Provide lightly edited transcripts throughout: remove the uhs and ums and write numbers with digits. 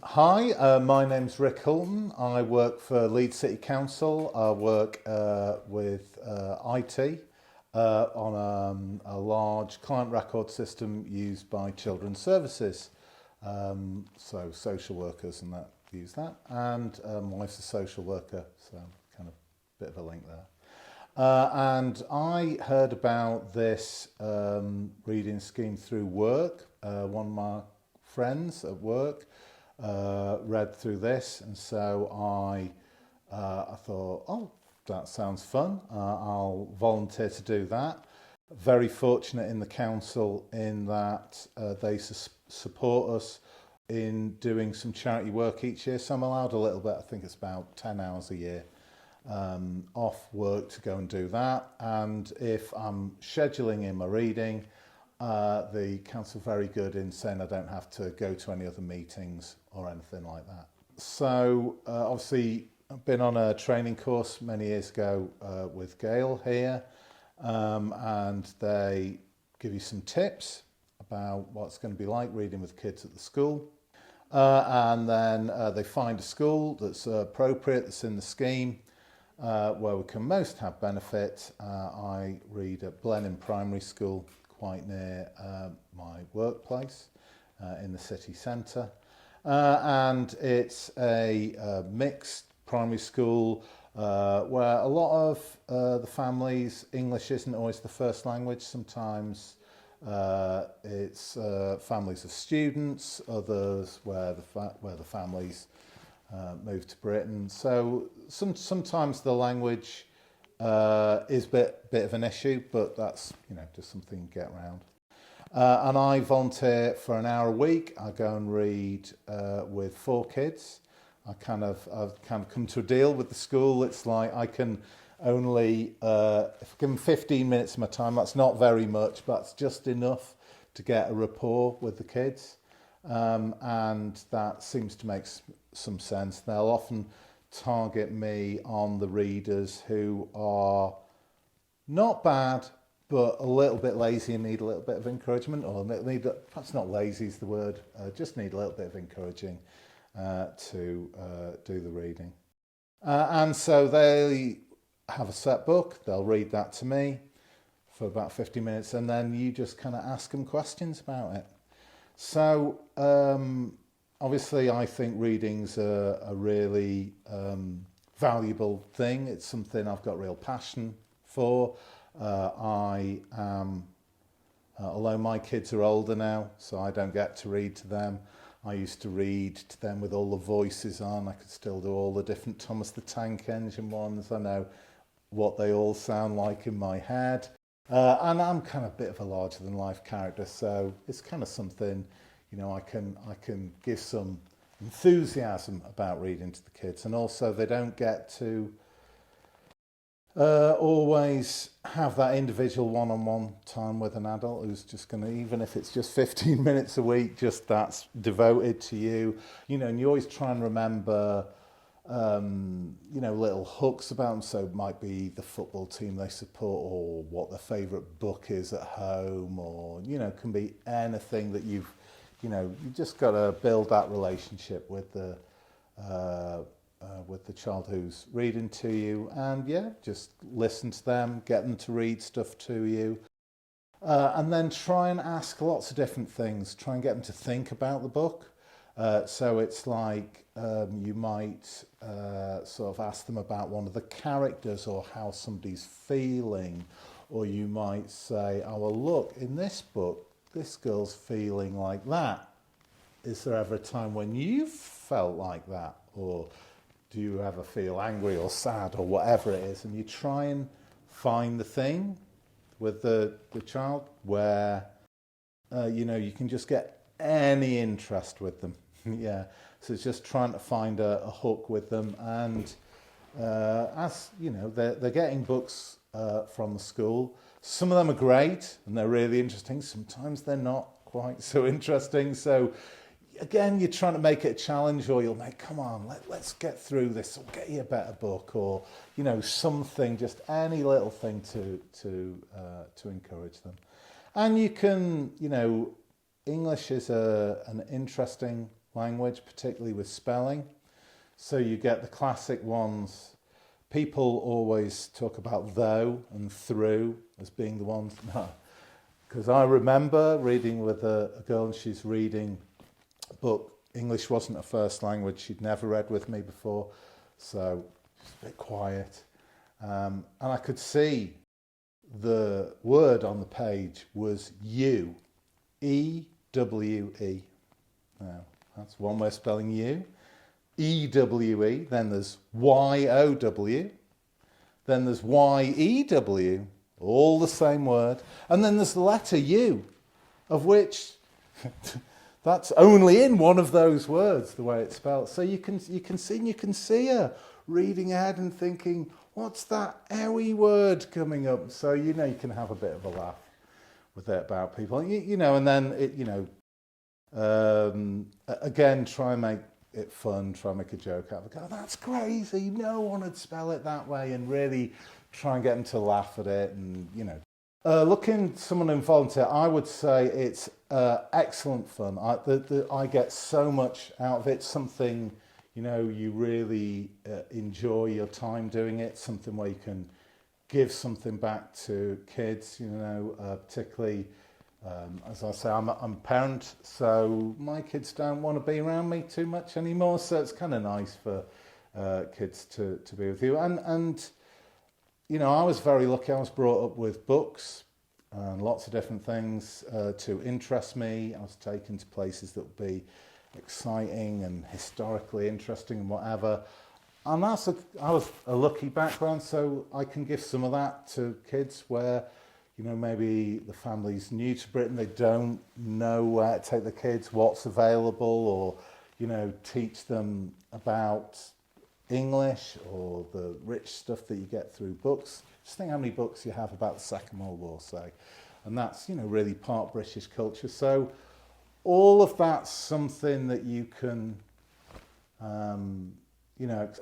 Hi, my name's Rick Houlton. I work for Leeds City Council. I work with IT on a large client record system used by Children's Services. So social workers and that use that. And my wife's a social worker, so kind of bit of a link there. And I heard about this reading scheme through work. One of my friends at work read through this, and so I thought, oh, that sounds fun. I'll volunteer to do that. Very fortunate in the council in that they support us in doing some charity work each year. So I'm allowed a little bit. I think it's about 10 hours a year off work to go and do that. And if I'm scheduling in my reading, the council are very good in saying I don't have to go to any other meetings or anything like that. So obviously I've been on a training course many years ago with Gail here, and they give you some tips about what it's going to be like reading with kids at the school. And then they find a school that's appropriate, that's in the scheme, where we can most have benefit. I read at Blenheim Primary School, quite near my workplace in the city centre. And it's a mixed primary school where a lot of the families, English isn't always the first language. Sometimes it's families of students, others where the families move to Britain. So sometimes the language is a bit of an issue, but that's just something to get around. And I volunteer for an hour a week. I go and read with 4 kids. I've kind of come to a deal with the school. It's like I can only, if I give them 15 minutes of my time, that's not very much, but it's just enough to get a rapport with the kids. And that seems to make some sense. They'll often target me on the readers who are not bad, but a little bit lazy and need a little bit of encouragement, or need, perhaps not lazy is the word, just need a little bit of encouraging to do the reading. And so they have a set book, they'll read that to me for about 50 minutes, and then you just kind of ask them questions about it. So obviously I think reading's a really valuable thing. It's something I've got real passion for. I am, although my kids are older now, so I don't get to read to them. I used to read to them with all the voices on. I could still do all the different Thomas the Tank Engine ones. I know what they all sound like in my head. And I'm kind of a bit of a larger than life character, so it's kind of something, I can give some enthusiasm about reading to the kids. And also they don't get to always have that individual one-on-one time with an adult who's just going to, even if it's just 15 minutes a week, just that's devoted to you, and you always try and remember, little hooks about them. So it might be the football team they support, or what their favourite book is at home, or, it can be anything that you just got to build that relationship with the child who's reading to you, and just listen to them, get them to read stuff to you, and then try and ask lots of different things. Try and get them to think about the book. So it's like you might sort of ask them about one of the characters or how somebody's feeling, or you might say, oh well, look, in this book this girl's feeling like that. Is there ever a time when you've felt like that? Or do you ever feel angry or sad or whatever it is? And you try and find the thing with the child where, you can just get any interest with them. Yeah. So it's just trying to find a hook with them. And as they're getting books from the school. Some of them are great and they're really interesting. Sometimes they're not quite so interesting. So again, you're trying to make it a challenge, or you'll make, come on, let's get through this, or get you a better book, or something, just any little thing to encourage them. And you can, English is an interesting language, particularly with spelling. So you get the classic ones. People always talk about though and through as being the ones. No. Because I remember reading with a girl, and she's reading a book. English wasn't her first language. She'd never read with me before. So she's a bit quiet. And I could see the word on the page was you. E-W-E. Now, that's one way of spelling you. E-W-E. Then there's Y-O-W. Then there's Y-E-W. All the same word. And then there's the letter U, of which that's only in one of those words, the way it's spelled. So you can see her reading ahead and thinking, what's that owie word coming up? So, you can have a bit of a laugh with it about people. And then, again, try and make it fun, try and make a joke out of it. Go, that's crazy, no one would spell it that way, and really try and get them to laugh at it. And, looking someone in volunteer, I would say it's excellent fun. I get so much out of it, something, you really enjoy your time doing it, something where you can give something back to kids, particularly, as I say, I'm a parent, so my kids don't want to be around me too much anymore, so it's kind of nice for kids to be with you. And I was very lucky. I was brought up with books and lots of different things to interest me. I was taken to places that would be exciting and historically interesting and whatever. And I was a lucky background, so I can give some of that to kids where, maybe the family's new to Britain, they don't know where to take the kids, what's available, or, teach them about English or the rich stuff that you get through books. Just think how many books you have about the Second World War, say. And that's, really part British culture. So all of that's something that you can,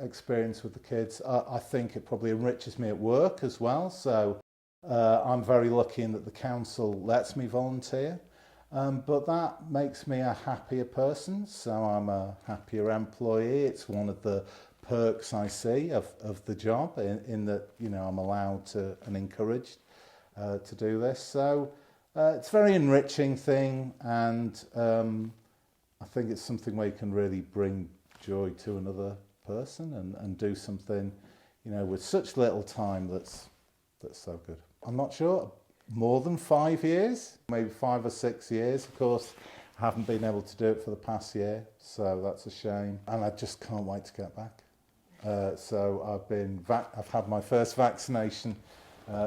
experience with the kids. I think it probably enriches me at work as well. So I'm very lucky in that the council lets me volunteer. But that makes me a happier person. So I'm a happier employee. It's one of the perks I see of the job in that, I'm allowed to and encouraged to do this. So it's a very enriching thing, and I think it's something where you can really bring joy to another person and do something, with such little time that's so good. I'm not sure, more than 5 years, maybe 5 or 6 years. Of course, I haven't been able to do it for the past year, so that's a shame. And I just can't wait to get back. So I've had my first vaccination,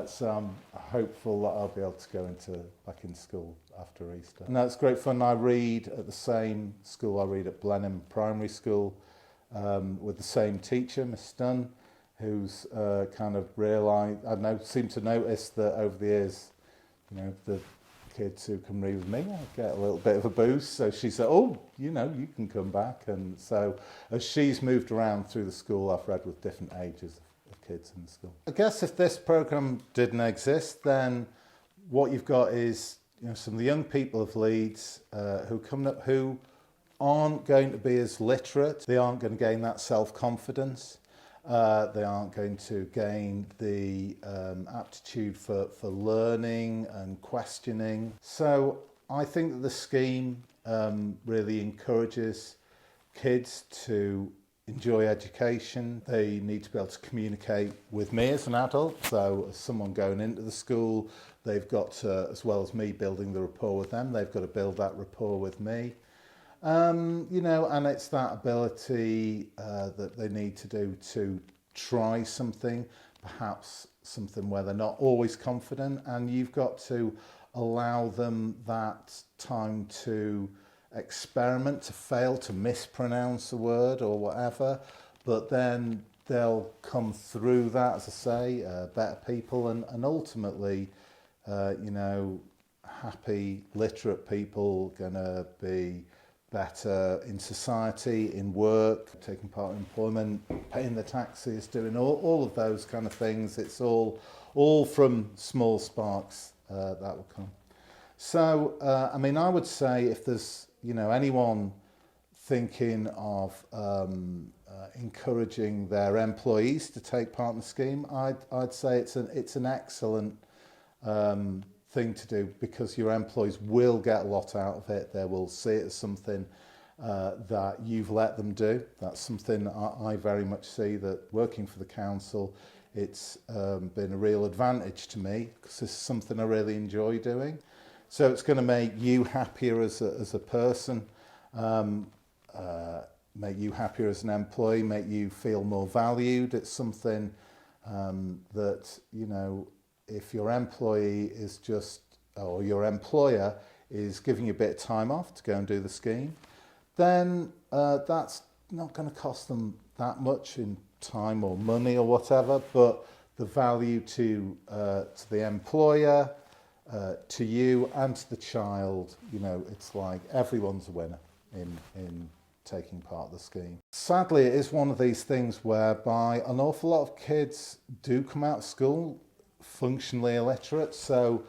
so I'm hopeful that I'll be able to go back into school after Easter. And that's great fun. I read at the same school. I read at Blenheim Primary School with the same teacher, Miss Dunn, who's kind of realised, seemed to notice that over the years, the kids who can read with me, I get a little bit of a boost. So she said, you can come back. And so as she's moved around through the school, I've read with different ages of kids in the school. I guess if this programme didn't exist, then what you've got is some of the young people of Leeds who come up who aren't going to be as literate. They aren't going to gain that self-confidence. They aren't going to gain the aptitude for learning and questioning. So I think that the scheme really encourages kids to enjoy education. They need to be able to communicate with me as an adult. So as someone going into the school, they've got to, as well as me building the rapport with them, they've got to build that rapport with me. And it's that ability that they need to do to try something, perhaps something where they're not always confident, and you've got to allow them that time to experiment, to fail, to mispronounce a word or whatever, but then they'll come through that, as I say, better people, and ultimately, happy, literate people going to be better in society, in work, taking part in employment, paying the taxes, doing all of those kind of things. It's all from small sparks that will come. So, I would say if there's, anyone thinking of encouraging their employees to take part in the scheme, I'd say it's an excellent thing to do, because your employees will get a lot out of it. They will see it as something that you've let them do. That's something I very much see, that working for the council, it's been a real advantage to me, because this is something I really enjoy doing. So it's going to make you happier as a person, make you happier as an employee, make you feel more valued. It's something that, you know, if your employee is just, or your employer is giving you a bit of time off to go and do the scheme, then that's not going to cost them that much in time or money or whatever, but the value to the employer, to you and to the child, you know, it's like everyone's a winner in taking part of the scheme. Sadly, it is one of these things whereby an awful lot of kids do come out of school functionally illiterate, so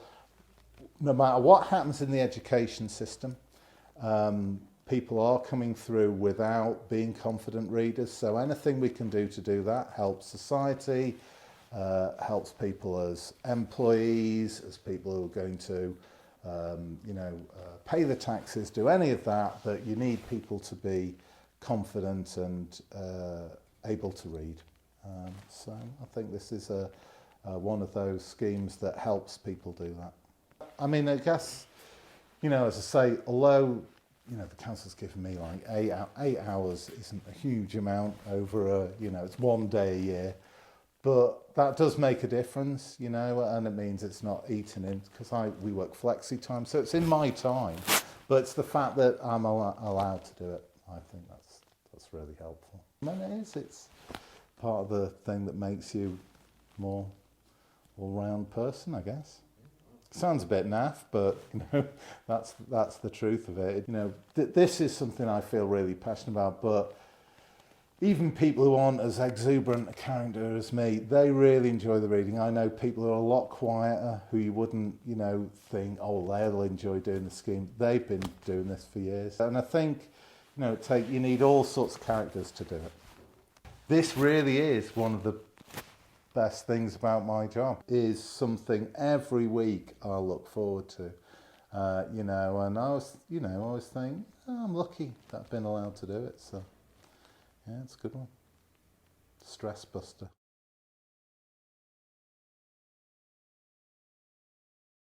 no matter what happens in the education system, people are coming through without being confident readers. So anything we can do to do that helps society, helps people as employees, as people who are going to pay the taxes, do any of that, but you need people to be confident and able to read. So I think this is one of those schemes that helps people do that. I mean, I guess, you know, as I say, although, you know, the council's given me like 8 hours isn't a huge amount over it's one day a year, but that does make a difference, you know, and it means it's not eaten in, because we work flexi time, so it's in my time, but it's the fact that I'm allowed to do it. I think that's really helpful. And it's part of the thing that makes you more all-round person, I guess. Sounds a bit naff, but you know, that's the truth of it. You know, this is something I feel really passionate about, but even people who aren't as exuberant a character as me, they really enjoy the reading. I know people who are a lot quieter, who you wouldn't, you know, think, oh, they'll enjoy doing the scheme. They've been doing this for years. And I think, you know, you need all sorts of characters to do it. This really is one of the best things about my job, is something every week I look forward to, and I always think, oh, I'm lucky that I've been allowed to do it, so yeah, it's a good one. Stress buster.